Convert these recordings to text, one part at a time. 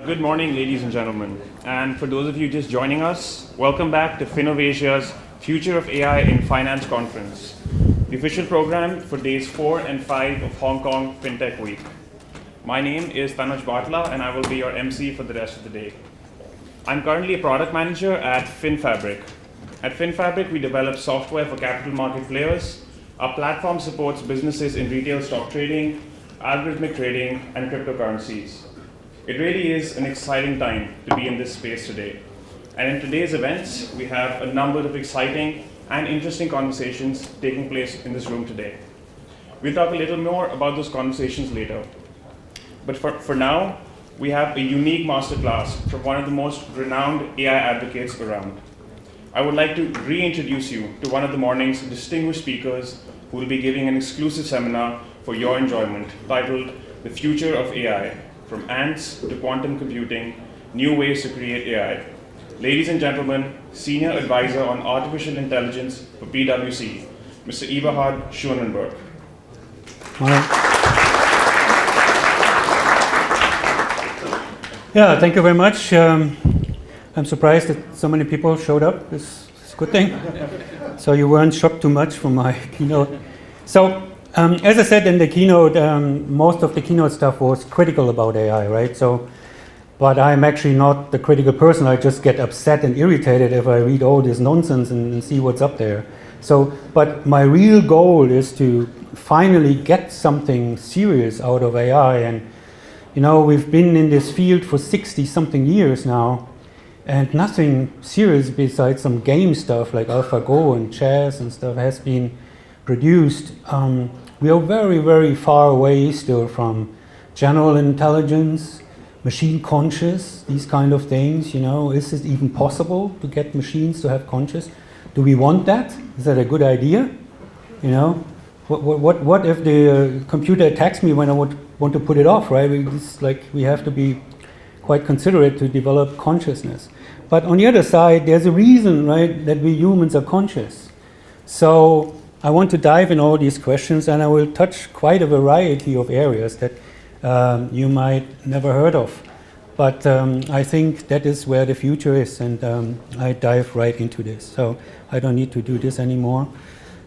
Good morning, ladies and gentlemen. And for those of you just joining us, welcome back to FINNOVASIA's Future of AI in Finance Conference, the official program for days 4 and 5 of Hong Kong FinTech Week. My name is Tanuj Bartla, and I will be your MC for the rest of the day. I'm currently a product manager at FinFabric. At FinFabric, we develop software for capital market players. Our platform supports businesses in retail stock trading, algorithmic trading, and cryptocurrencies. It really is an exciting time to be in this space today. And in today's events, we have a number of exciting and interesting conversations taking place in this room today. We'll talk a little more about those conversations later. But for now, we have a unique masterclass from one of the most renowned AI advocates around. I would like to reintroduce you to one of the morning's distinguished speakers who will be giving an exclusive seminar for your enjoyment titled The Future of AI. From ants to quantum computing, new ways to create AI. Ladies and gentlemen, Senior Advisor on Artificial Intelligence for PwC, Mr. Eberhard Schoneburg. Yeah, thank you very much. I'm surprised that so many people showed up. It's a good thing. So you weren't shocked too much from my keynote. So, as I said in the keynote, most of the keynote stuff was critical about AI, right? But I'm actually not the critical person. I just get upset and irritated if I read all this nonsense and see what's up there. But my real goal is to finally get something serious out of AI. And, we've been in this field for 60-something years now, and nothing serious besides some game stuff like AlphaGo and chess and stuff has been produced. We are very, very far away still from general intelligence, machine conscious, these kind of things. Is it even possible to get machines to have conscious? Do we want that? Is that a good idea? What if the computer attacks me when I want to put it off, right? We have to be quite considerate to develop consciousness. But on the other side, there's a reason, right, that we humans are conscious. So I want to dive in all these questions, and I will touch quite a variety of areas that you might never heard of. But I think that is where the future is, and I dive right into this. So I don't need to do this anymore.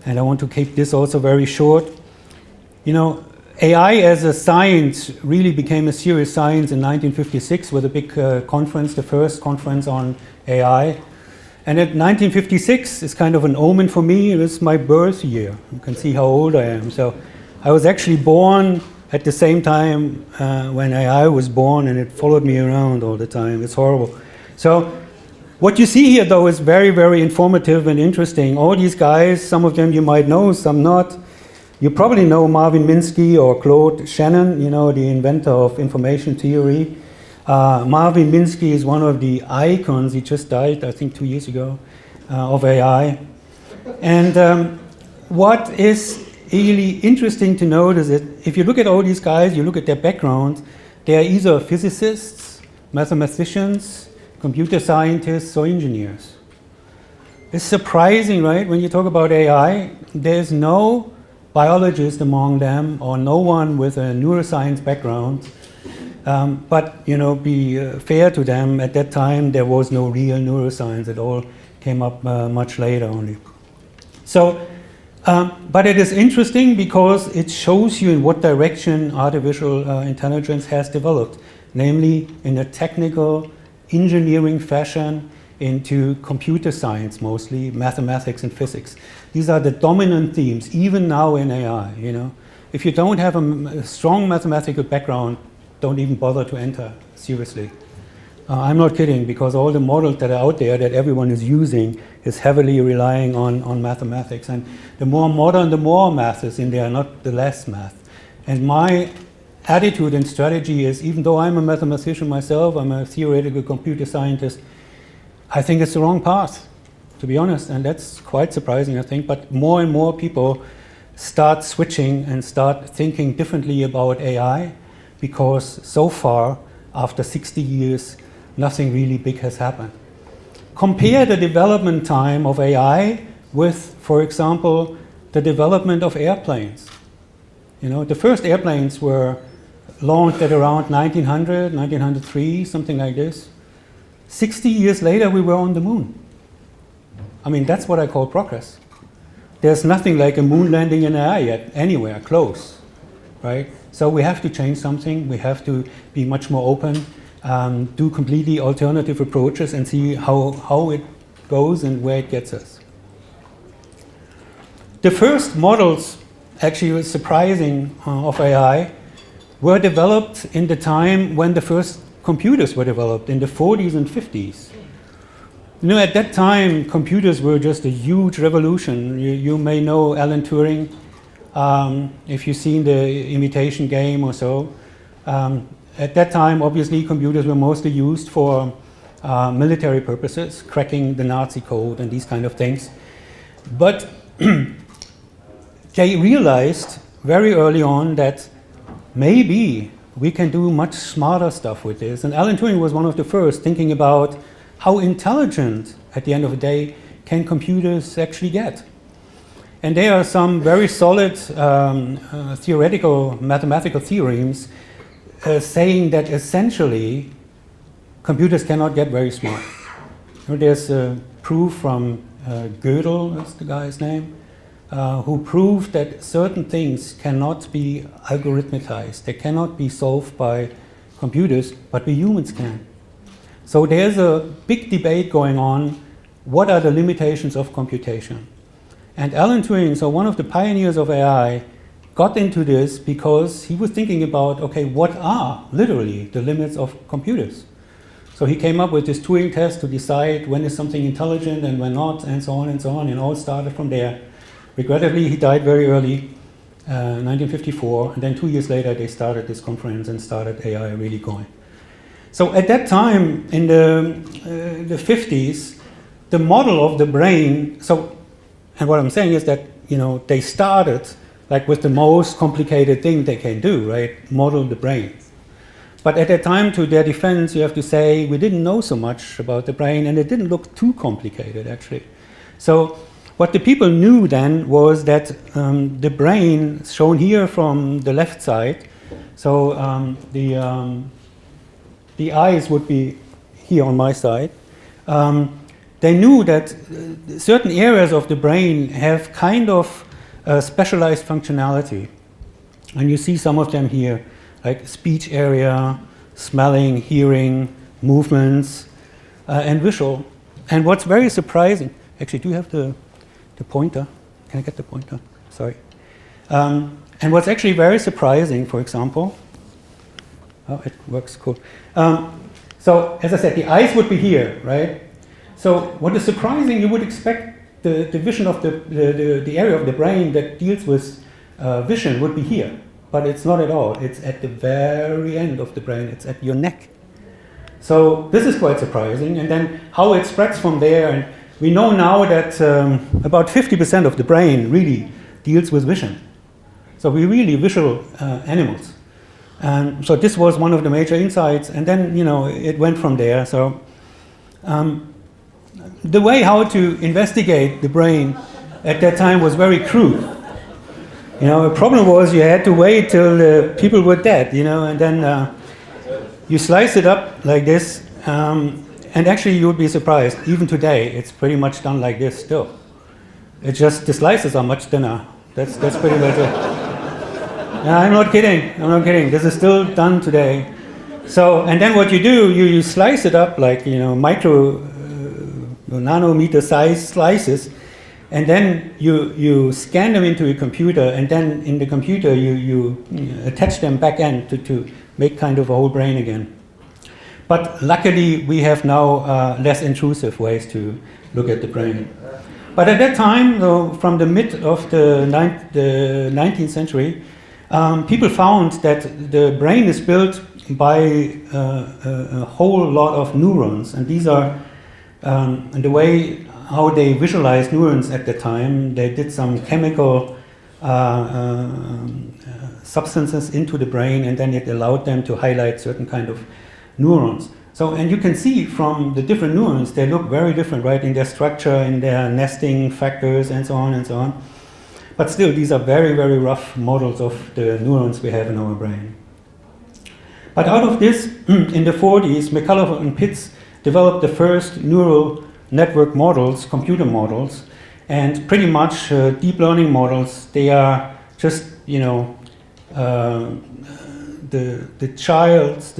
And I want to keep this also very short. AI as a science really became a serious science in 1956 with a big conference, the first conference on AI. And at 1956 is kind of an omen for me. It was my birth year. You can see how old I am. So I was actually born at the same time when AI was born, and it followed me around all the time. It's horrible. So what you see here, though, is very, very informative and interesting. All these guys, some of them you might know, some not. You probably know Marvin Minsky or Claude Shannon, the inventor of information theory. Marvin Minsky is one of the icons. He just died, I think, 2 years ago, of AI. And what is really interesting to note is that if you look at all these guys, you look at their background, they are either physicists, mathematicians, computer scientists, or engineers. It's surprising, right? When you talk about AI, there's no biologist among them or no one with a neuroscience background. But be fair to them, at that time there was no real neuroscience. It all came up much later only. So, but it is interesting because it shows you in what direction artificial intelligence has developed, namely in a technical engineering fashion into computer science mostly, mathematics and physics. These are the dominant themes, even now in AI. If you don't have a strong mathematical background, don't even bother to enter, seriously. I'm not kidding, because all the models that are out there that everyone is using is heavily relying on mathematics. And the more modern, the more math is in there, not the less math. And my attitude and strategy is, even though I'm a mathematician myself, I'm a theoretical computer scientist, I think it's the wrong path, to be honest. And that's quite surprising, I think. But more and more people start switching and start thinking differently about AI, because so far, after 60 years, nothing really big has happened. Compare the development time of AI with, for example, the development of airplanes. The first airplanes were launched at around 1900, 1903, something like this. 60 years later, we were on the moon. I mean, that's what I call progress. There's nothing like a moon landing in AI yet, anywhere close, right? So we have to change something. We have to be much more open, do completely alternative approaches and see how it goes and where it gets us. The first models, actually was surprising, of AI were developed in the time when the first computers were developed, in the 40s and 50s. You know, at that time, computers were just a huge revolution. You may know Alan Turing, if you've seen the Imitation Game or so. At that time, obviously, computers were mostly used for military purposes, cracking the Nazi code and these kind of things. But they realized very early on that maybe we can do much smarter stuff with this. And Alan Turing was one of the first thinking about how intelligent, at the end of the day, can computers actually get. And there are some very solid theoretical mathematical theorems saying that essentially computers cannot get very smart. There's a proof from Gödel, that's the guy's name, who proved that certain things cannot be algorithmized. They cannot be solved by computers, but we humans can. So there's a big debate going on, what are the limitations of computation? And Alan Turing, so one of the pioneers of AI, got into this because he was thinking about, okay, what are literally the limits of computers? So he came up with this Turing test to decide when is something intelligent and when not, and so on, and it all started from there. Regrettably, he died very early, 1954, and then 2 years later they started this conference and started AI really going. So at that time, in the 50s, the model of the brain, and what I'm saying is that, you know, they started like with the most complicated thing they can do, right? Model the brain. But at that time, to their defense, you have to say, we didn't know so much about the brain, and it didn't look too complicated, actually. So what the people knew then was that the brain, shown here from the left side, so the eyes would be here on my side. They knew that certain areas of the brain have kind of specialized functionality. And you see some of them here, like speech area, smelling, hearing, movements, and visual. And what's very surprising, actually, do you have the pointer? Can I get the pointer? Sorry. And what's actually very surprising, for example, oh, it works, cool. So, as I said, the eyes would be here, right? So, what is surprising, you would expect the vision of the area of the brain that deals with vision would be here. But it's not at all. It's at the very end of the brain. It's at your neck. So, this is quite surprising. And then how it spreads from there. And we know now that about 50% of the brain really deals with vision. So, we're really visual animals. And so this was one of the major insights, and then, you know, it went from there. So the way how to investigate the brain at that time was very crude. You know, the problem was you had to wait till the people were dead, you know, and then you slice it up like this, and actually you would be surprised, even today, it's pretty much done like this still. It's just the slices are much thinner. That's pretty much it. I'm not kidding. This is still done today. So, and then what you do, you slice it up like, you know, nanometer size slices, and then you scan them into a computer, and then in the computer you attach them back end to make kind of a whole brain again. But luckily we have now less intrusive ways to look at the brain. But at that time, though, from the mid of the 19th century, people found that the brain is built by a whole lot of neurons, and these are the way how they visualized neurons at the time. They did some chemical substances into the brain, and then it allowed them to highlight certain kind of neurons. So, and you can see from the different neurons, they look very different, right, in their structure, in their nesting factors, and so on and so on. But still, these are very, very rough models of the neurons we have in our brain. But out of this, in the 40s, McCullough and Pitts developed the first neural network models, computer models, and pretty much deep learning models, they are just, the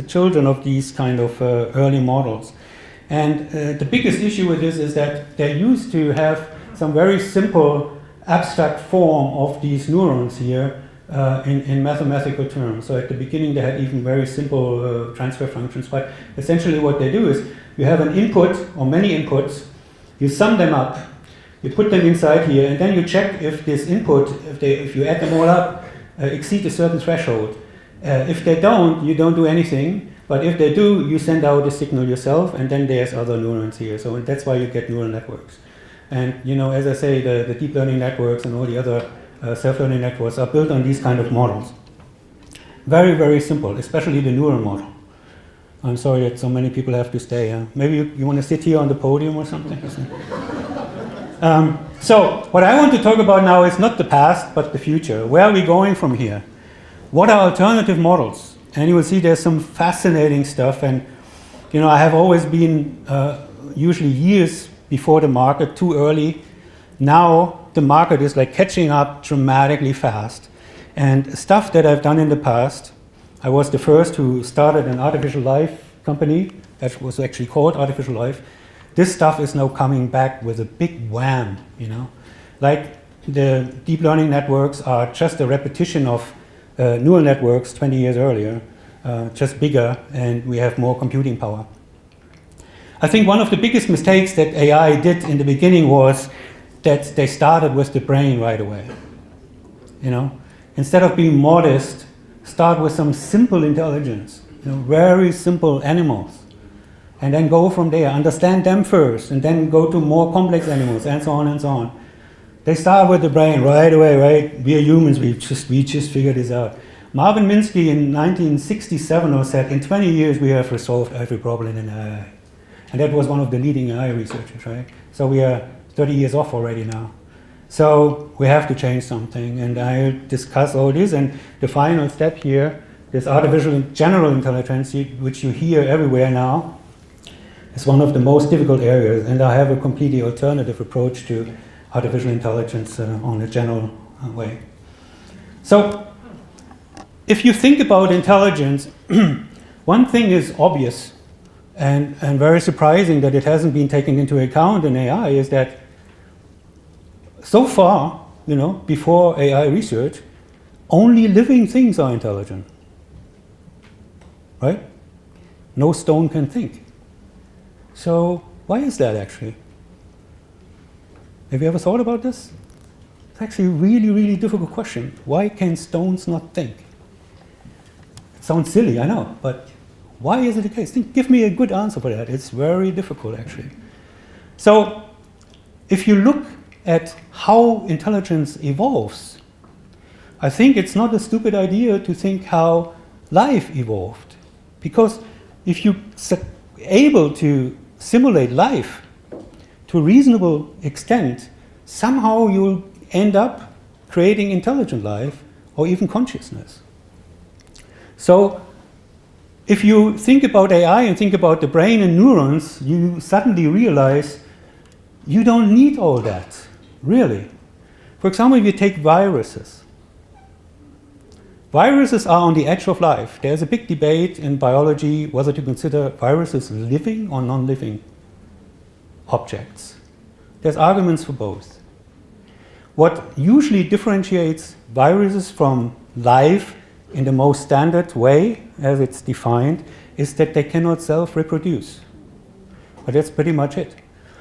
children of these kind of early models. And the biggest issue with this is that they used to have some very simple abstract form of these neurons here in mathematical terms. So at the beginning they had even very simple transfer functions, but essentially what they do is you have an input or many inputs, you sum them up, you put them inside here, and then you check if this input, if you add them all up, exceed a certain threshold. If they don't, you don't do anything, but if they do, you send out a signal yourself, and then there's other neurons here. So that's why you get neural networks. And as I say, the deep learning networks and all the other self-learning networks are built on these kind of models. Very, very simple, especially the neural model. I'm sorry that so many people have to stay. Maybe you want to sit here on the podium or something? So what I want to talk about now is not the past, but the future. Where are we going from here? What are alternative models? And you will see there's some fascinating stuff. And I have always been usually years before the market, too early. Now the market is like catching up dramatically fast. And stuff that I've done in the past, I was the first who started an artificial life company that was actually called Artificial Life. This stuff is now coming back with a big wham, Like the deep learning networks are just a repetition of neural networks 20 years earlier, just bigger, and we have more computing power. I think one of the biggest mistakes that AI did in the beginning was that they started with the brain right away. Instead of being modest, start with some simple intelligence, very simple animals, and then go from there, understand them first, and then go to more complex animals, and so on and so on. They start with the brain right away, right? We are humans, we just figured this out. Marvin Minsky in 1967 said, in 20 years we have resolved every problem in AI. And that was one of the leading AI researchers, right? So we are 30 years off already now. So we have to change something, and I'll discuss all this. And the final step here, this artificial general intelligence, which you hear everywhere now, is one of the most difficult areas, and I have a completely alternative approach to artificial intelligence on a general way. So if you think about intelligence, one thing is obvious and very surprising that it hasn't been taken into account in AI is that so far, before AI research, only living things are intelligent, right? No stone can think. So why is that actually? Have you ever thought about this? It's actually a really, really difficult question. Why can stones not think? It sounds silly, I know, but why is it the case? Give me a good answer for that. It's very difficult actually. So if you look at how intelligence evolves, I think it's not a stupid idea to think how life evolved. Because if you're able to simulate life to a reasonable extent, somehow you'll end up creating intelligent life or even consciousness. So if you think about AI and think about the brain and neurons, you suddenly realize you don't need all that, really. For example, if you take viruses. Viruses are on the edge of life. There's a big debate in biology whether to consider viruses living or non-living objects. There's arguments for both. What usually differentiates viruses from life in the most standard way, as it's defined, is that they cannot self-reproduce. But that's pretty much it.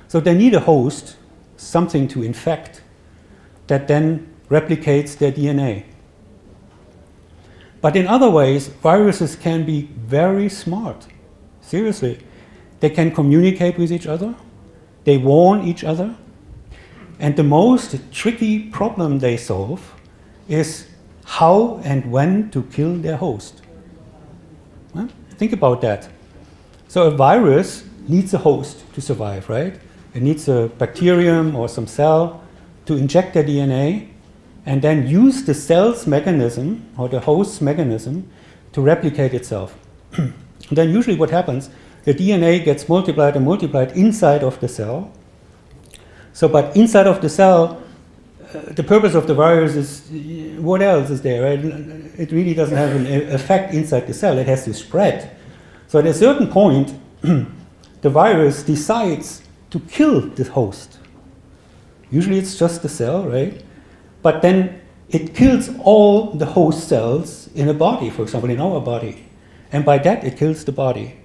So they need a host, something to infect, that then replicates their DNA. But in other ways, viruses can be very smart. Seriously. They can communicate with each other. They warn each other. And the most tricky problem they solve is how and when to kill their host. Well, think about that. So a virus needs a host to survive, right? It needs a bacterium or some cell to inject their DNA and then use the cell's mechanism or the host's mechanism to replicate itself. then usually what happens, the DNA gets multiplied and multiplied inside of the cell. So, but inside of the cell, the purpose of the virus is, what else is there, right? It really doesn't have an effect inside the cell, it has to spread. So at a certain point, the virus decides to kill the host. Usually it's just the cell, right? But then it kills all the host cells in a body, for example, in our body. And by that, it kills the body.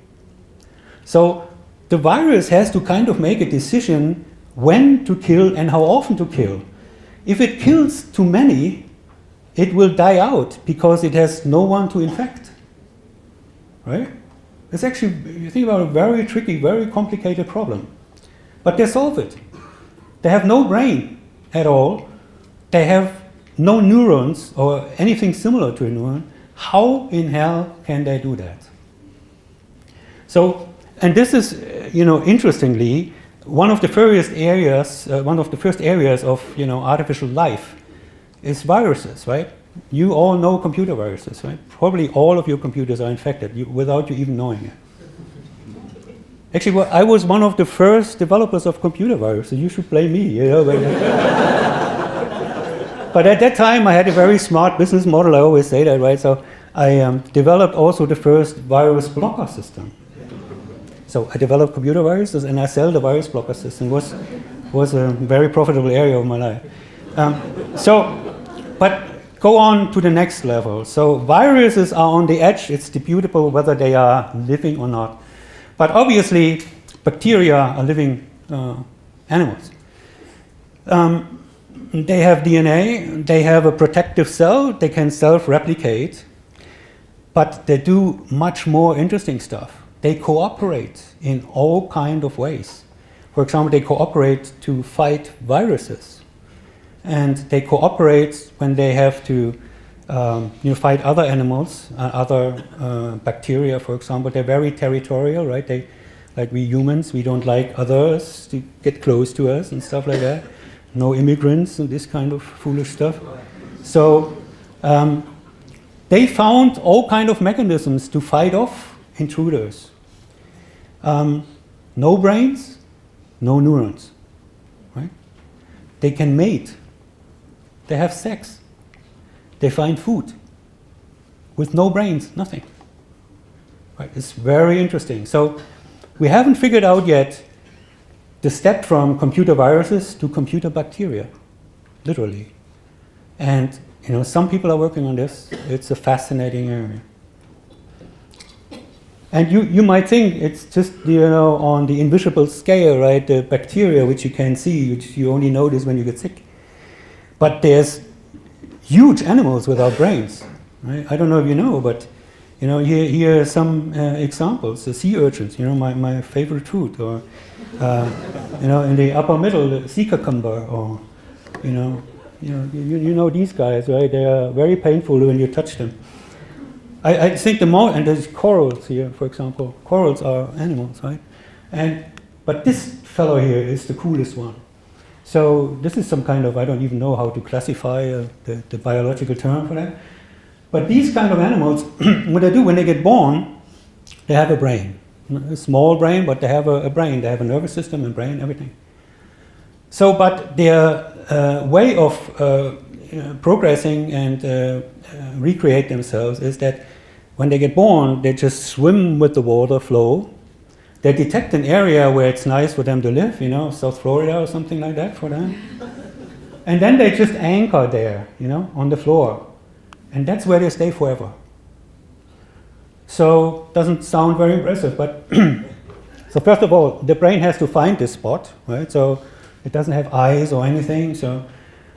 So the virus has to kind of make a decision when to kill and how often to kill. If it kills too many, it will die out because it has no one to infect, right? It's actually, you think about a very tricky, very complicated problem. But they solve it. They have no brain at all. They have no neurons or anything similar to a neuron. How in hell can they do that? So, and this is, interestingly, one of the first areas of, artificial life is viruses, right? You all know computer viruses, right? Probably all of your computers are infected without you even knowing it. Actually, I was one of the first developers of computer viruses. You should blame me, But at that time, I had a very smart business model. I always say that, right? So I developed also the first virus blocker system. So I developed computer viruses, and I sell the virus blocker system. Was a very profitable area of my life. But go on to the next level. So viruses are on the edge. It's debatable whether they are living or not. But obviously, bacteria are living animals. They have DNA, they have a protective cell, they can self-replicate, but they do much more interesting stuff. They cooperate in all kinds of ways. For example, they cooperate to fight viruses. And they cooperate when they have to fight other animals, other bacteria, for example. They're very territorial, right? Like we humans, we don't like others to get close to us and stuff like that. No immigrants and this kind of foolish stuff. So they found all kind of mechanisms to fight off intruders. No brains, no neurons, right? They can mate. They have sex. They find food. With no brains, nothing. Right? It's very interesting. So we haven't figured out yet the step from computer viruses to computer bacteria, literally. And some people are working on this. It's a fascinating area. And you might think it's just on the invisible scale, right? The bacteria which you can see, which you only notice when you get sick. But there's huge animals without brains, right? I don't know if you know, but here are some examples. The sea urchins, my favorite food, or in the upper middle, the sea cucumber, or you know these guys, right? They are very painful when you touch them. I think and there's corals here, for example. Corals are animals, right? But this fellow here is the coolest one. So this is some kind of, I don't even know how to classify the biological term for that. But these kind of animals, what they do when they get born, they have a brain. A small brain, but they have a brain. They have a nervous system and brain, everything. So, but their way of progressing and recreate themselves is that when they get born, they just swim with the water flow. They detect an area where it's nice for them to live, South Florida or something like that for them. And then they just anchor there, on the floor. And that's where they stay forever. So, doesn't sound very impressive, but so first of all, the brain has to find this spot, right? So it doesn't have eyes or anything.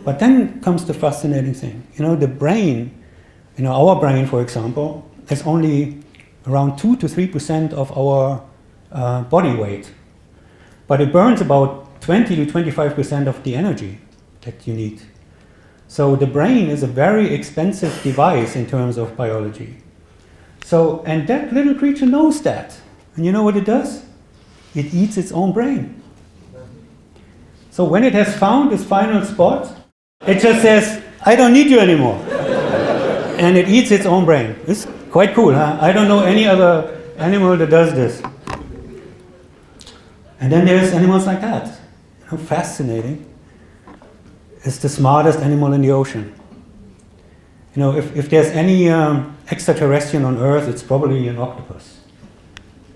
But then comes the fascinating thing. The brain, our brain, for example, is only around 2 to 3% of our body weight. But it burns about 20 to 25% of the energy that you need. So the brain is a very expensive device in terms of biology. So, and that little creature knows that. And you know what it does? It eats its own brain. So when it has found its final spot, it just says, I don't need you anymore. And it eats its own brain. It's Quite cool, huh? I don't know any other animal that does this. And then there's animals like that. You know, fascinating. It's the smartest animal in the ocean. You know, if there's any extraterrestrial on Earth, it's probably an octopus.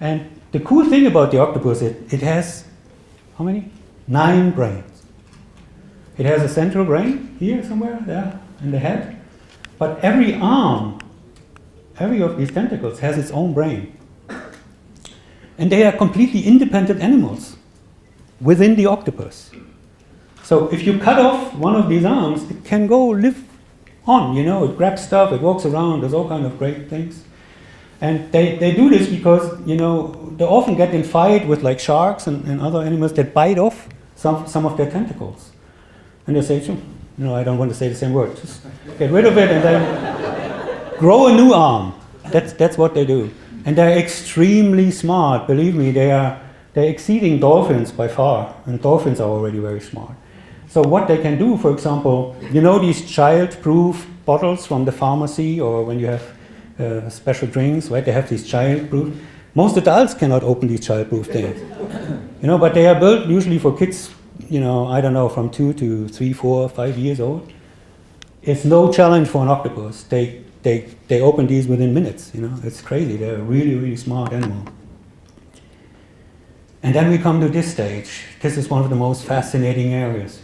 And the cool thing about the octopus, it has, how many? 9 brains. It has a central brain here somewhere, there, in the head. But every arm, every of these tentacles has its own brain. And they are completely independent animals within the octopus. So if you cut off one of these arms, it can go live on, you know, it grabs stuff, it walks around, does all kind of great things. And they do this because, you know, they often get in fight with like sharks and other animals that bite off some of their tentacles. And they say, you know, I don't want to say the same word, just get rid of it and then grow a new arm. That's what they do. And they're extremely smart, believe me, they're exceeding dolphins by far, and dolphins are already very smart. So what they can do, for example, you know these child-proof bottles from the pharmacy or when you have special drinks, right? They have these child-proof. Most adults cannot open these child-proof things, you know, but they are built usually for kids, you know, I don't know, from 2 to 3, 4, 5 years old. It's no challenge for an octopus. They open these within minutes, you know. It's crazy. They're a really, really smart animal. And then we come to this stage. This is one of the most fascinating areas.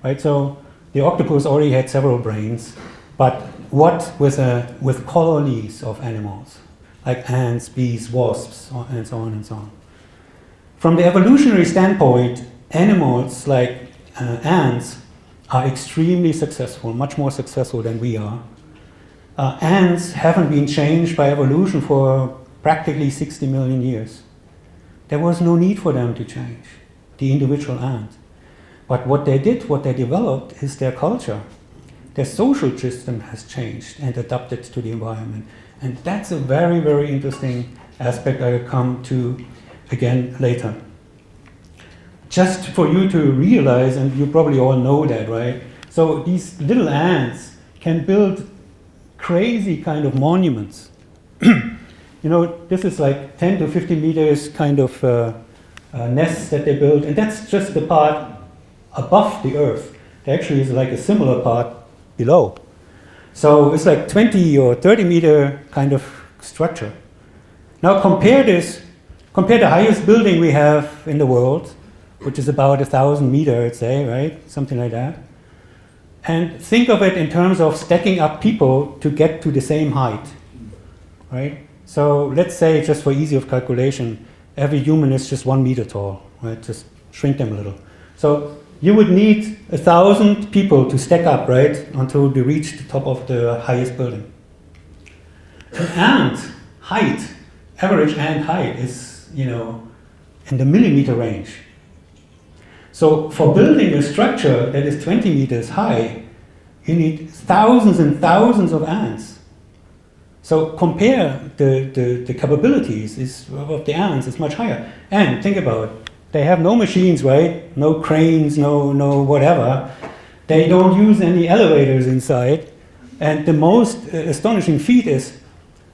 Right, so the octopus already had several brains, but what with colonies of animals, like ants, bees, wasps, and so on and so on. From the evolutionary standpoint, animals like ants are extremely successful, much more successful than we are. Ants haven't been changed by evolution for practically 60 million years. There was no need for them to change, the individual ant. But what they did, what they developed, is their culture. Their social system has changed and adapted to the environment. And that's a very, very interesting aspect I will come to again later. Just for you to realize, and you probably all know that, right? So these little ants can build crazy kind of monuments. You know, this is like 10 to 50 meters kind of nests that they build, and that's just the part above the earth. There actually is like a similar part below. So it's like 20 or 30 meter kind of structure. Now compare the highest building we have in the world, which is about 1,000 meters, I'd say, right? Something like that. And think of it in terms of stacking up people to get to the same height, right? So let's say, just for ease of calculation, every human is just 1 meter tall, right? Just shrink them a little. So you would need 1,000 people to stack up, right, until they reach the top of the highest building. An ant height, average ant height is, you know, in the millimeter range. So for building a structure that is 20 meters high, you need thousands and thousands of ants. So compare the capabilities of the ants is much higher. And think about it. They have no machines, right? No cranes, no whatever. They don't use any elevators inside. And the most astonishing feat is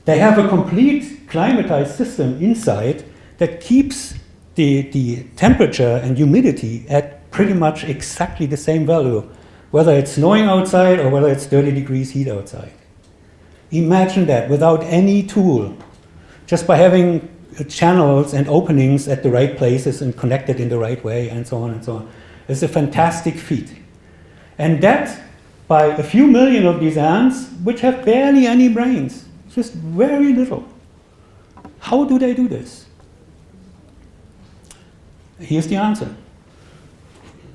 they have a complete climatized system inside that keeps the temperature and humidity at pretty much exactly the same value, whether it's snowing outside or whether it's 30 degrees heat outside. Imagine that without any tool, just by having channels and openings at the right places and connected in the right way and so on and so on. It's a fantastic feat. And that by a few million of these ants, which have barely any brains, just very little. How do they do this? Here's the answer.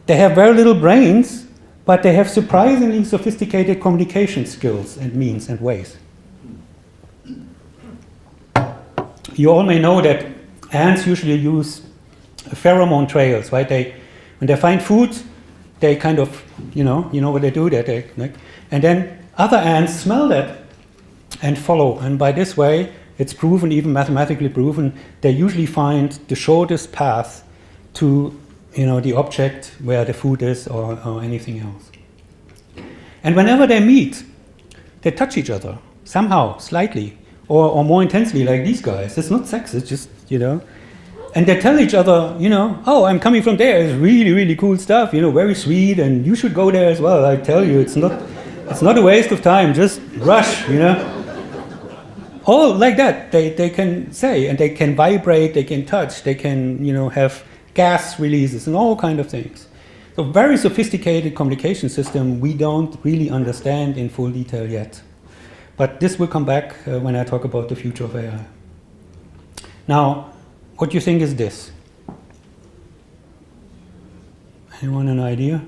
They have very little brains, but they have surprisingly sophisticated communication skills and means and ways. You all may know that ants usually use pheromone trails, right? When they find food, they kind of, you know what they do, and then other ants smell that and follow. And by this way, it's proven, even mathematically proven, they usually find the shortest path to, the object where the food is or anything else. And whenever they meet, they touch each other somehow, slightly, or more intensely like these guys. It's not sex, it's just, and they tell each other, oh, I'm coming from there, it's really, really cool stuff, very sweet, and you should go there as well. I tell you, it's not a waste of time, just rush, All like that, they can say, and they can vibrate, they can touch, they can, have gas releases and all kind of things. So very sophisticated communication system we don't really understand in full detail yet. But this will come back when I talk about the future of AI. Now, what do you think is this? Anyone an idea?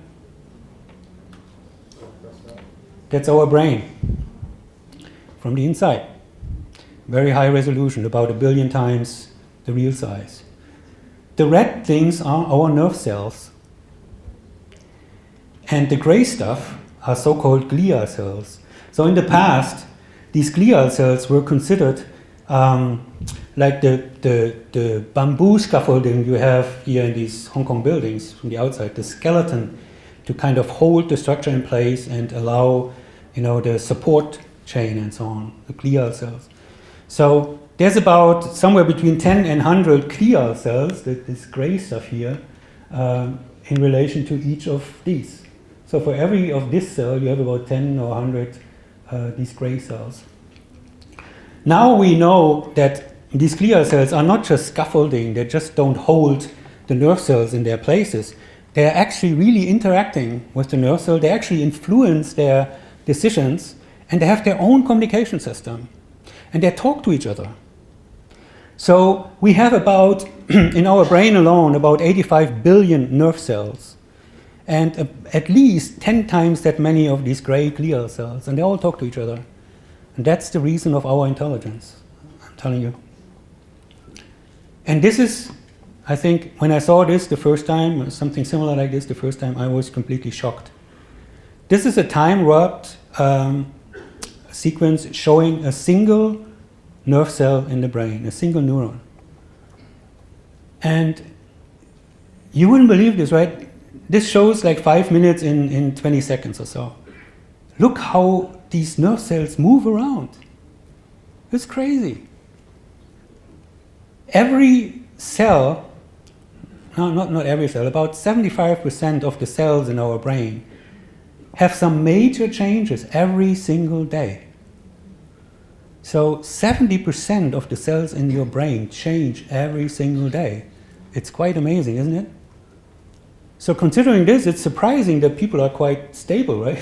That's our brain from the inside. Very high resolution, about 1 billion times the real size. The red things are our nerve cells. And the gray stuff are so-called glial cells. So in the past, these glial cells were considered like the bamboo scaffolding you have here in these Hong Kong buildings from the outside, the skeleton to kind of hold the structure in place and allow, the support chain and so on, the glial cells. So there's about somewhere between 10 and 100 glial cells, this gray stuff here, in relation to each of these. So for every of this cell, you have about 10 or 100 these gray cells. Now we know that these glial cells are not just scaffolding, they just don't hold the nerve cells in their places. They're actually really interacting with the nerve cell, they actually influence their decisions, and they have their own communication system. And they talk to each other. So we have about, in our brain alone, about 85 billion nerve cells. And at least 10 times that many of these gray glial cells, and they all talk to each other. And that's the reason of our intelligence, I'm telling you. And this is, I think, when I saw this the first time, something similar like this the first time, I was completely shocked. This is a time-warped sequence showing a single nerve cell in the brain, a single neuron. And you wouldn't believe this, right? This shows like 5 minutes in 20 seconds or so. Look how these nerve cells move around. It's crazy. Every cell, no, not every cell, about 75% of the cells in our brain have some major changes every single day. So 70% of the cells in your brain change every single day. It's quite amazing, isn't it? So considering this, it's surprising that people are quite stable, right?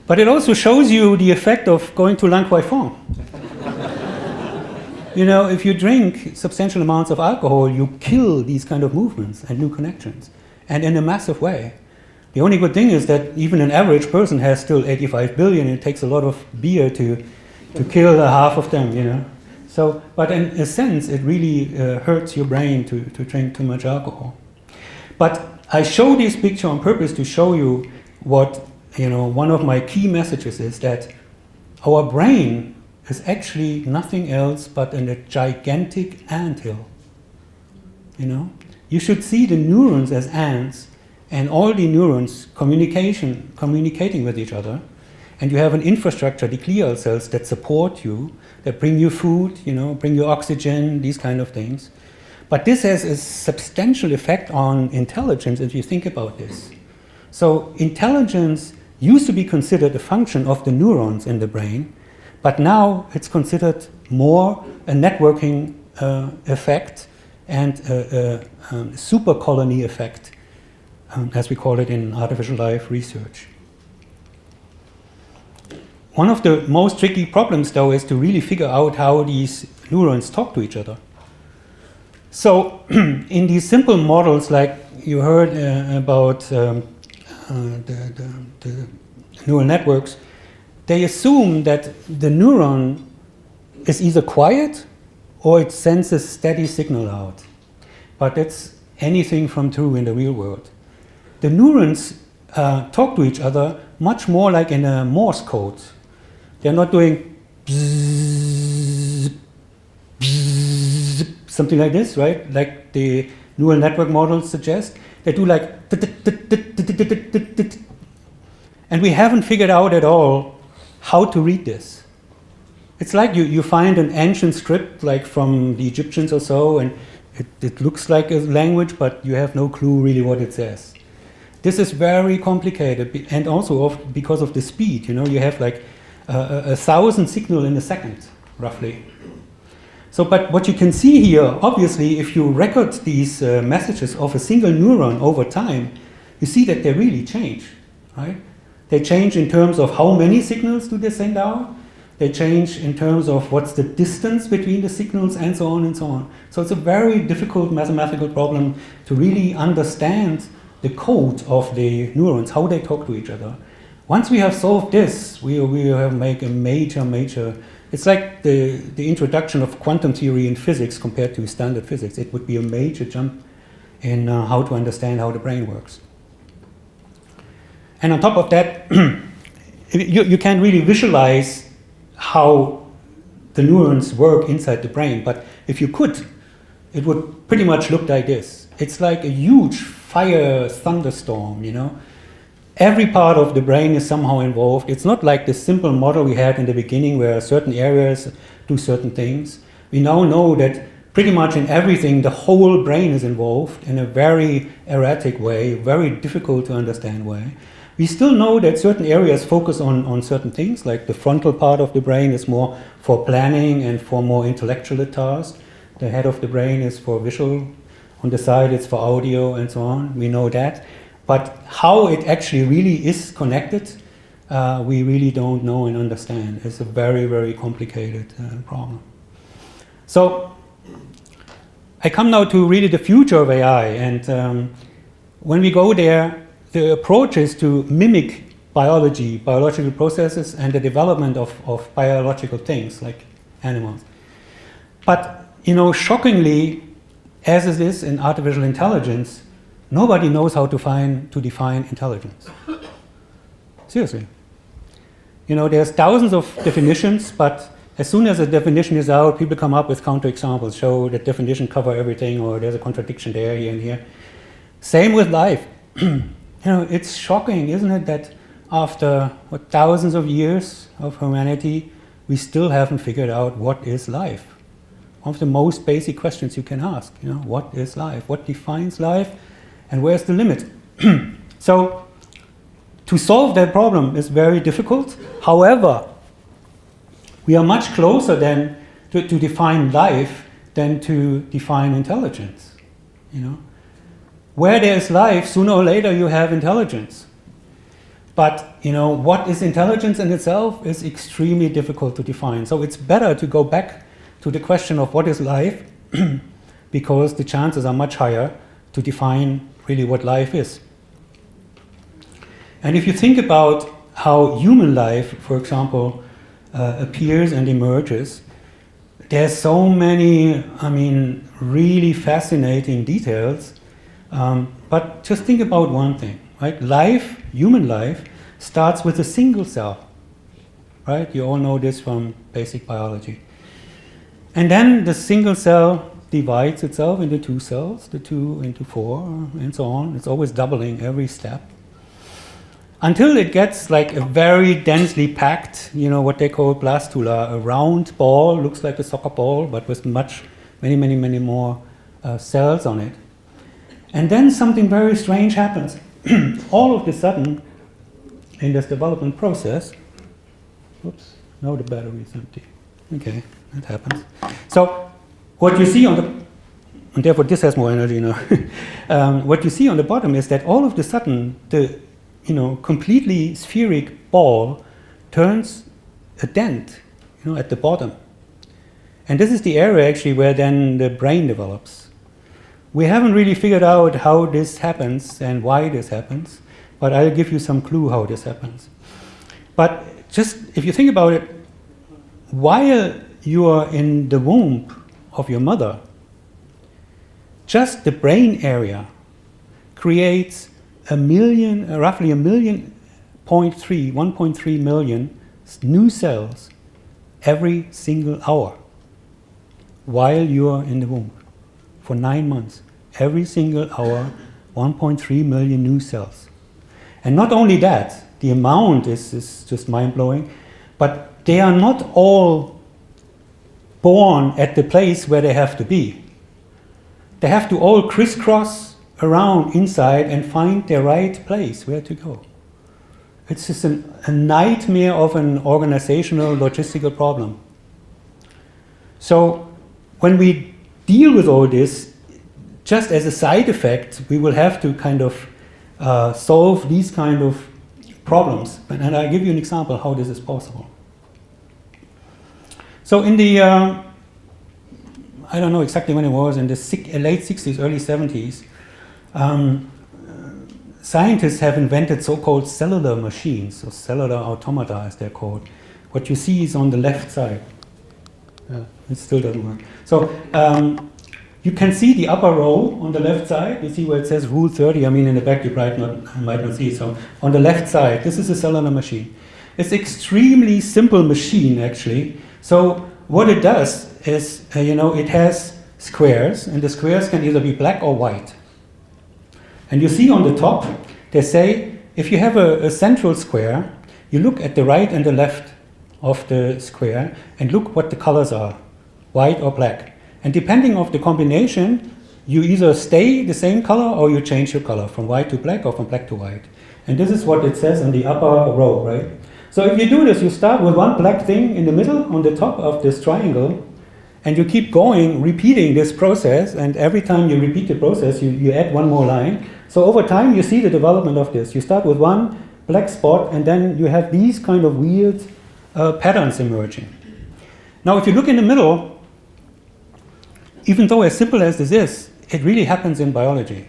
But it also shows you the effect of going to Lan Kwai Fong. If you drink substantial amounts of alcohol, you kill these kind of movements and new connections, and in a massive way. The only good thing is that even an average person has still 85 billion. It takes a lot of beer to kill half of them, So, but in a sense, it really hurts your brain to drink too much alcohol. But I show this picture on purpose to show you what, one of my key messages is that our brain is actually nothing else but a gigantic anthill. You should see the neurons as ants, and all the neurons communicating with each other, and you have an infrastructure, the glial cells that support you, that bring you food, bring you oxygen, these kind of things. But this has a substantial effect on intelligence if you think about this. So intelligence used to be considered a function of the neurons in the brain, but now it's considered more a networking effect and a super colony effect, as we call it in artificial life research. One of the most tricky problems, though, is to really figure out how these neurons talk to each other. So in these simple models, like you heard about the neural networks, they assume that the neuron is either quiet or it sends a steady signal out. But that's anything from true in the real world. The neurons talk to each other much more like in a Morse code. They're not doing bzzz, bzzz, something like this, right? Like the neural network models suggest. They do like, And we haven't figured out at all how to read this. It's like you find an ancient script, like from the Egyptians or so, and it looks like a language, but you have no clue really what it says. This is very complicated, and also because of the speed. You have like 1,000 signals in a second, roughly. So, but what you can see here, obviously, if you record these messages of a single neuron over time, you see that they really change, right? They change in terms of how many signals do they send out. They change in terms of what's the distance between the signals, and so on and so on. So it's a very difficult mathematical problem to really understand the code of the neurons, how they talk to each other. Once we have solved this, we have made a major. It's like the introduction of quantum theory in physics compared to standard physics. It would be a major jump in how to understand how the brain works. And on top of that, you can't really visualize how the neurons work inside the brain, but if you could, it would pretty much look like this. It's like a huge fire thunderstorm, Every part of the brain is somehow involved. It's not like the simple model we had in the beginning where certain areas do certain things. We now know that pretty much in everything the whole brain is involved in a very erratic way, very difficult to understand way. We still know that certain areas focus on certain things, like the frontal part of the brain is more for planning and for more intellectual tasks. The head of the brain is for visual. On the side it's for audio and so on. We know that. But how it actually really is connected, we really don't know and understand. It's a very, very complicated problem. So I come now to really the future of AI. And when we go there, the approach is to mimic biological processes, and the development of biological things like animals. But, shockingly, as it is in artificial intelligence, nobody knows how to define intelligence. Seriously. There's thousands of definitions, but as soon as a definition is out, people come up with counterexamples, show that definition cover everything, or there's a contradiction there, here and here. Same with life. It's shocking, isn't it, that after thousands of years of humanity, we still haven't figured out what is life. One of the most basic questions you can ask, what is life? What defines life? And where's the limit? So, to solve that problem is very difficult. However, we are much closer than to define life than to define intelligence. Where there is life, sooner or later you have intelligence. But, what is intelligence in itself is extremely difficult to define. So it's better to go back to the question of what is life, because the chances are much higher to define really what life is. And if you think about how human life, for example, appears and emerges, there's so many, really fascinating details. But just think about one thing, right? Life, human life, starts with a single cell, right? You all know this from basic biology. And then the single cell divides itself into two cells, the 2 into 4, and so on. It's always doubling every step. Until it gets like a very densely packed, what they call blastula, a round ball, looks like a soccer ball, but with many more cells on it. And then something very strange happens. All of a sudden, in this development process, oops, now the battery is empty. Okay, that happens. So, what you see and therefore this has more energy now. What you see on the bottom is that all of a sudden, the completely spheric ball turns a dent, at the bottom. And this is the area actually where then the brain develops. We haven't really figured out how this happens and why this happens, but I'll give you some clue how this happens. But just if you think about it, while you are in the womb of your mother, just the brain area creates roughly 1.3 million new cells every single hour while you are in the womb for 9 months. Every single hour, 1.3 million new cells. And not only that, the amount is just mind-blowing. But they are not all born at the place where they have to be. They have to all crisscross around inside and find their right place where to go. It's just a nightmare of an organizational, logistical problem. So when we deal with all this, just as a side effect, we will have to kind of solve these kind of problems. And I'll give you an example how this is possible. So in the, I don't know exactly when it was, in the late 60s, early 70s, scientists have invented so-called cellular machines, or cellular automata as they're called. What you see is on the left side. It still doesn't work. So you can see the upper row on the left side. You see where it says Rule 30. I mean, in the back you might not see it. So on the left side, this is a cellular machine. It's an extremely simple machine, actually. So what it does is, it has squares, and the squares can either be black or white. And you see on the top, they say, if you have a central square, you look at the right and the left of the square and look what the colors are, white or black. And depending on the combination, you either stay the same color or you change your color from white to black or from black to white. And this is what it says on the upper row, right? So if you do this, you start with one black thing in the middle on the top of this triangle, and you keep going, repeating this process, and every time you repeat the process, you add one more line. So over time, you see the development of this. You start with one black spot, and then you have these kind of weird patterns emerging. Now, if you look in the middle, even though as simple as this is, it really happens in biology.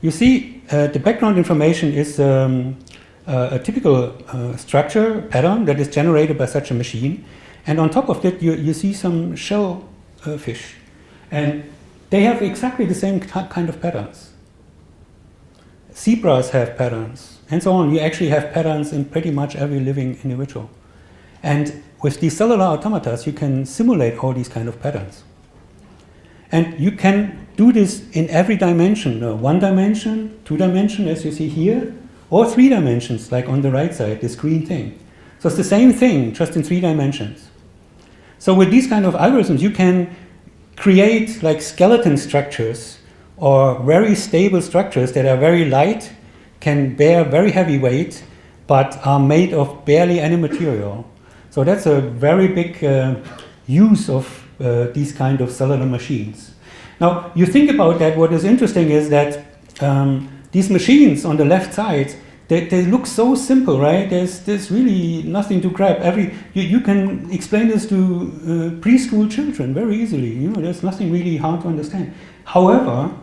You see, the background information is a typical structure pattern that is generated by such a machine. And on top of that, you see some shell fish. And they have exactly the same kind of patterns. Zebras have patterns, and so on. You actually have patterns in pretty much every living individual. And with these cellular automata, you can simulate all these kind of patterns. And you can do this in every dimension, 1 dimension, 2 dimension, as you see here, or 3 dimensions, like on the right side, this green thing. So it's the same thing, just in 3 dimensions. So with these kind of algorithms, you can create like skeleton structures or very stable structures that are very light, can bear very heavy weight, but are made of barely any material. So that's a very big use of these kind of cellular machines. Now, you think about that, what is interesting is that these machines on the left side, they look so simple, right? There's really nothing to grab. You can explain this to preschool children very easily. There's nothing really hard to understand. However,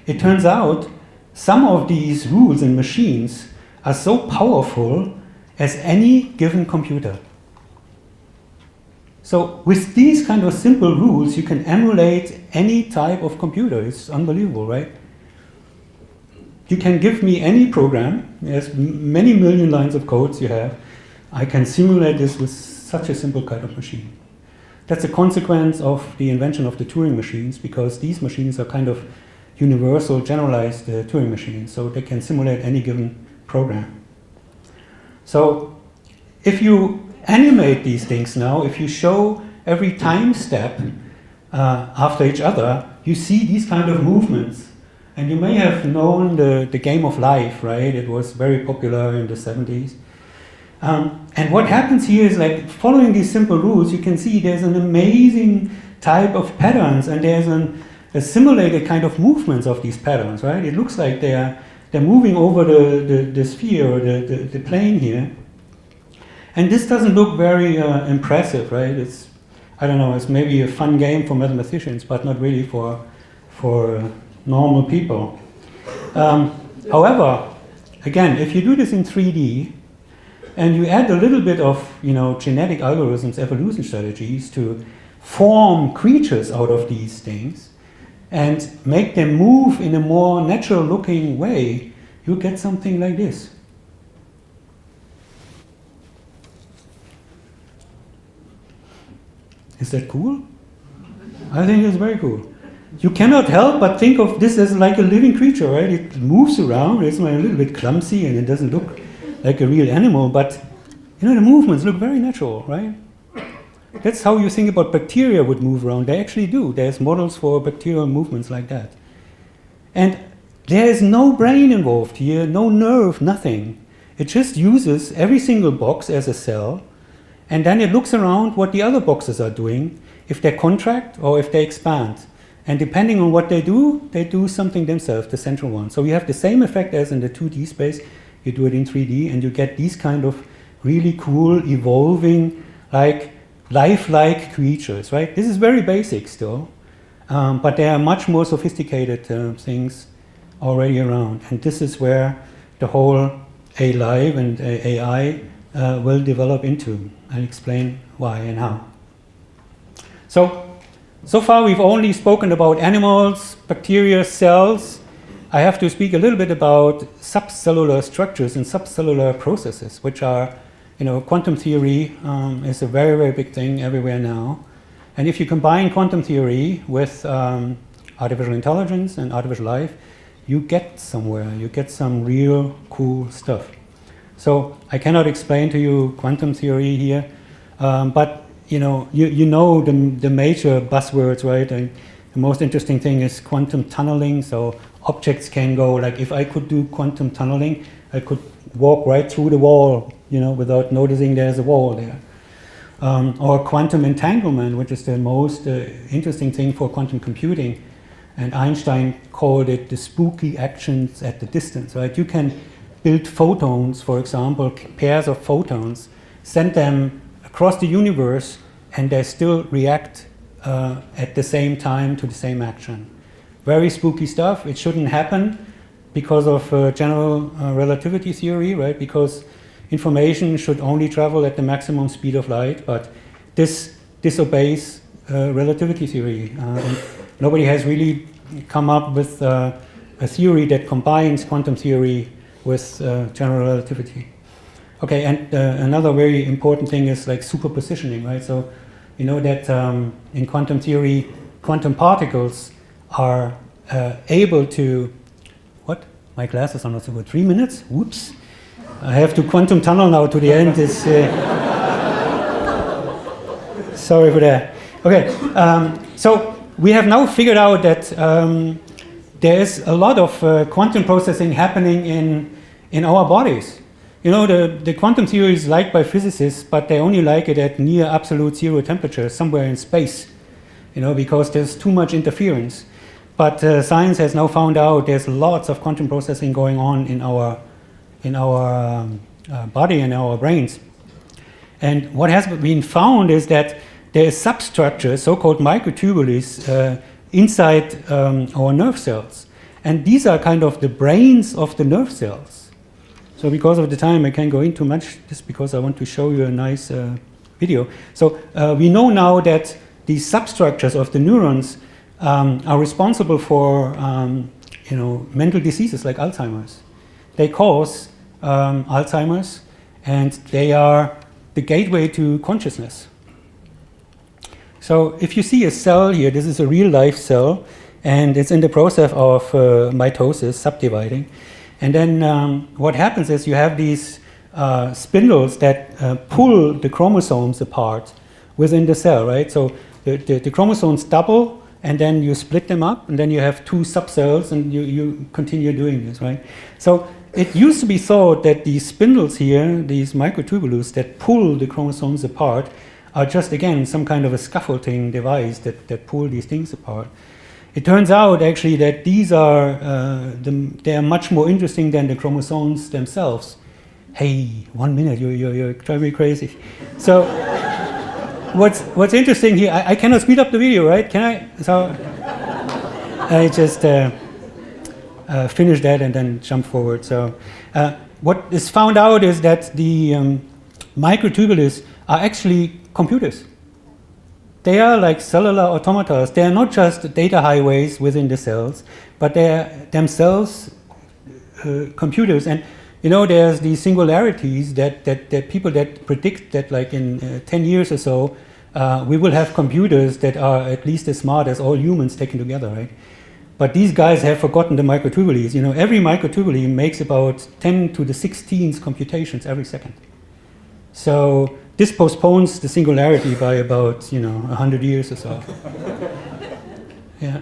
it turns out some of these rules in machines are so powerful as any given computer. So with these kind of simple rules, you can emulate any type of computer. It's unbelievable, right? You can give me any program, as many million lines of codes you have, I can simulate this with such a simple kind of machine. That's a consequence of the invention of the Turing machines, because these machines are kind of universal, generalized Turing machines, so they can simulate any given program. So if you animate these things now, if you show every time step after each other, you see these kind of movements. And you may have known the game of life, right? It was very popular in the 70s. And what happens here is, like, following these simple rules, you can see there's an amazing type of patterns, and there's a simulated kind of movements of these patterns, right? It looks like they're moving over the sphere or the plane here. And this doesn't look very impressive, right? It's, I don't know, it's maybe a fun game for mathematicians, but not really for normal people. However, again, if you do this in 3D and you add a little bit of genetic algorithms, evolution strategies to form creatures out of these things and make them move in a more natural looking way, you get something like this. Is that cool? I think it's very cool. You cannot help but think of this as like a living creature, right? It moves around, it's a little bit clumsy and it doesn't look like a real animal, but the movements look very natural, right? That's how you think about bacteria would move around. They actually do. There's models for bacterial movements like that. And there is no brain involved here, no nerve, nothing. It just uses every single box as a cell, and then it looks around what the other boxes are doing, if they contract or if they expand. And depending on what they do something themselves, the central one. So you have the same effect as in the 2D space. You do it in 3D, and you get these kind of really cool, evolving, like lifelike creatures, right? This is very basic still, but there are much more sophisticated things already around. And this is where the whole A-Live and AI will develop into. I'll explain why and how. So far we've only spoken about animals, bacteria, cells. I have to speak a little bit about subcellular structures and subcellular processes, which are, quantum theory is a very, very big thing everywhere now. And if you combine quantum theory with artificial intelligence and artificial life, you get somewhere, you get some real cool stuff. So I cannot explain to you quantum theory here, but you know the major buzzwords, right? And the most interesting thing is quantum tunneling. So objects can go, like if I could do quantum tunneling, I could walk right through the wall, without noticing there's a wall there. Or quantum entanglement, which is the most interesting thing for quantum computing. And Einstein called it the spooky actions at the distance, right? You can build photons, for example, pairs of photons, send them across the universe, and they still react at the same time to the same action. Very spooky stuff. It shouldn't happen because of general relativity theory, right? Because information should only travel at the maximum speed of light, but this disobeys relativity theory. And nobody has really come up with a theory that combines quantum theory with general relativity. Okay, and another very important thing is like superpositioning, right? So you know that in quantum theory, quantum particles are able to, what? My glasses are not so good. 3 minutes? Whoops. I have to quantum tunnel now to the end. It's, sorry for that. Okay, so we have now figured out that there is a lot of quantum processing happening in our bodies. The quantum theory is liked by physicists, but they only like it at near absolute zero temperature, somewhere in space, because there's too much interference. But science has now found out there's lots of quantum processing going on in our body and our brains. And what has been found is that there is substructures, so-called microtubules, inside our nerve cells. And these are kind of the brains of the nerve cells. So because of the time, I can't go into much, just because I want to show you a nice video. So we know now that these substructures of the neurons are responsible for mental diseases like Alzheimer's. They cause Alzheimer's, and they are the gateway to consciousness. So if you see a cell here, this is a real life cell, and it's in the process of mitosis, subdividing. And then what happens is you have these spindles that pull the chromosomes apart within the cell, right? So the chromosomes double, and then you split them up, and then you have two subcells, and you continue doing this, right? So it used to be thought that these spindles here, these microtubules that pull the chromosomes apart, are just, again, some kind of a scaffolding device that pull these things apart. It turns out, actually, that these are, they are much more interesting than the chromosomes themselves. Hey, 1 minute, you're driving me crazy. So what's interesting here, I cannot speed up the video, right? Can I? So I just finish that and then jump forward. So what is found out is that the microtubules are actually computers. They are like cellular automata. They are not just data highways within the cells, but they are themselves computers. And there's these singularities that people that predict that, like in 10 years or so, we will have computers that are at least as smart as all humans taken together, right? But these guys have forgotten the microtubules. You know, every microtubule makes about 10 to the 16th computations every second. So this postpones the singularity by about 100 years or so. Yeah.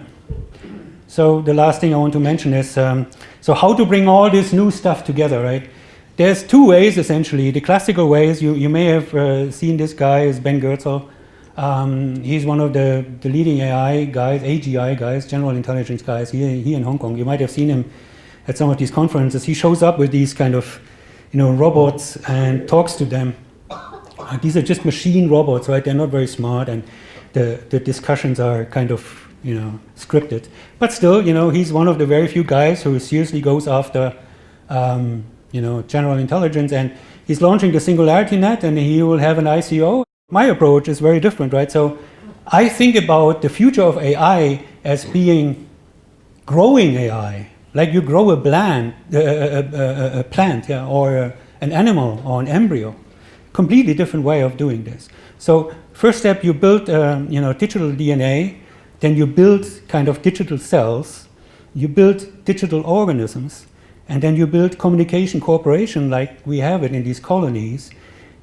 So the last thing I want to mention is so how to bring all this new stuff together, right? There's two ways essentially. The classical ways, you may have seen this guy is Ben Goertzel. He's one of the leading AI guys, AGI guys, general intelligence guys here in Hong Kong. You might have seen him at some of these conferences. He shows up with these kind of robots and talks to them. These are just machine robots, right? They're not very smart, and the discussions are kind of scripted. But still, he's one of the very few guys who seriously goes after general intelligence, and he's launching the Singularity Net, and he will have an ICO. My approach is very different, right? So I think about the future of AI as being growing AI, like you grow a plant, yeah, or an animal or an embryo. Completely different way of doing this. So first step, you build digital DNA, then you build kind of digital cells, you build digital organisms, and then you build communication cooperation like we have it in these colonies,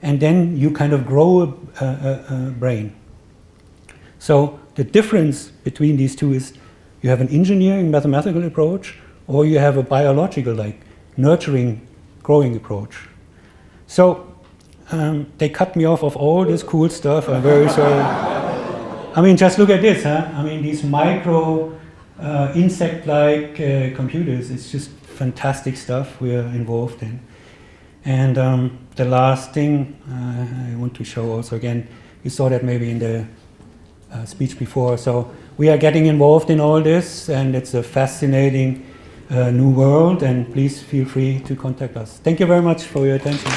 and then you kind of grow a brain. So the difference between these two is you have an engineering mathematical approach, or you have a biological, like nurturing, growing approach. So they cut me off of all this cool stuff. I'm very sorry. I mean, just look at this, huh? I mean, these micro insect-like computers, it's just fantastic stuff we are involved in. And the last thing I want to show also again, you saw that maybe in the speech before. So we are getting involved in all this, and it's a fascinating new world, and please feel free to contact us. Thank you very much for your attention.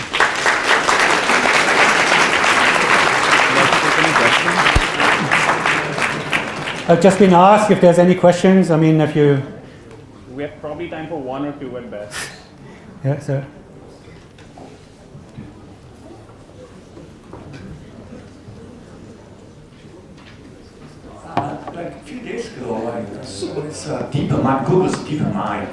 I've just been asked if there's any questions. I mean, if you... We have probably time for one or two at best. Yeah, sir. Like a few days ago, so it's DeepMind, Google's DeepMind.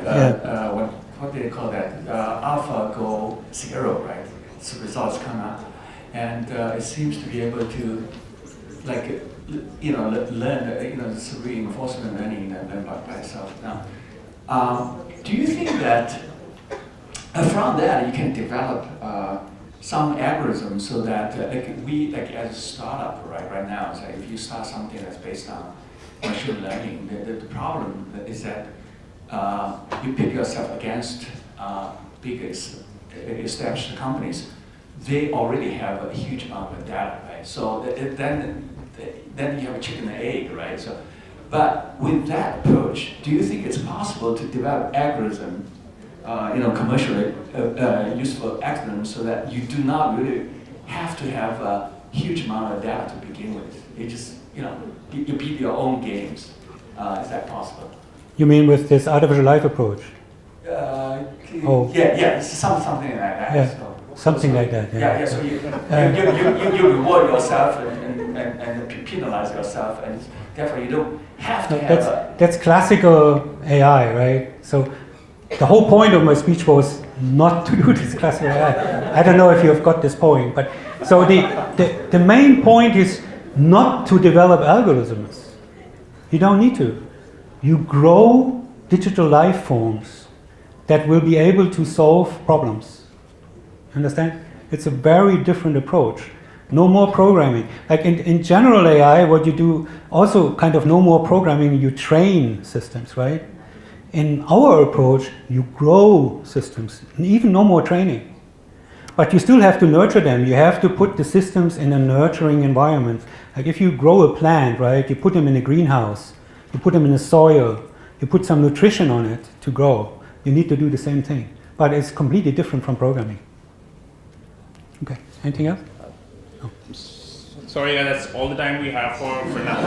What do they call that? AlphaGo 0, right? So results come out, and it seems to be able to, like, learn, it's reinforcement learning by itself. Now, do you think that from that you can develop some algorithms so that like as a startup right now, so if you start something that's based on machine learning, the problem is that you pit yourself against big established companies. They already have a huge amount of data, right? So then you have a chicken and egg, right? So, but with that approach, do you think it's possible to develop algorithm, commercially useful algorithms, so that you do not really have to have a huge amount of data to begin with? You just, you beat your own games. Is that possible? You mean with this artificial life approach? Yeah, something like that. Yeah. So, Something like that. Yeah. So you reward yourself and penalize yourself, and therefore you don't have to have. That's classical AI, right? So the whole point of my speech was not to do this classical AI. I don't know if you have got this point, but so the main point is not to develop algorithms. You don't need to. You grow digital life forms that will be able to solve problems. Understand? It's a very different approach. No more programming. Like in general AI, what you do, also kind of no more programming, you train systems, right? In our approach, you grow systems, and even no more training. But you still have to nurture them. You have to put the systems in a nurturing environment. Like if you grow a plant, right, you put them in a greenhouse, you put them in the soil, you put some nutrition on it to grow. You need to do the same thing. But it's completely different from programming. Okay, anything else? Sorry, that's all the time we have for now.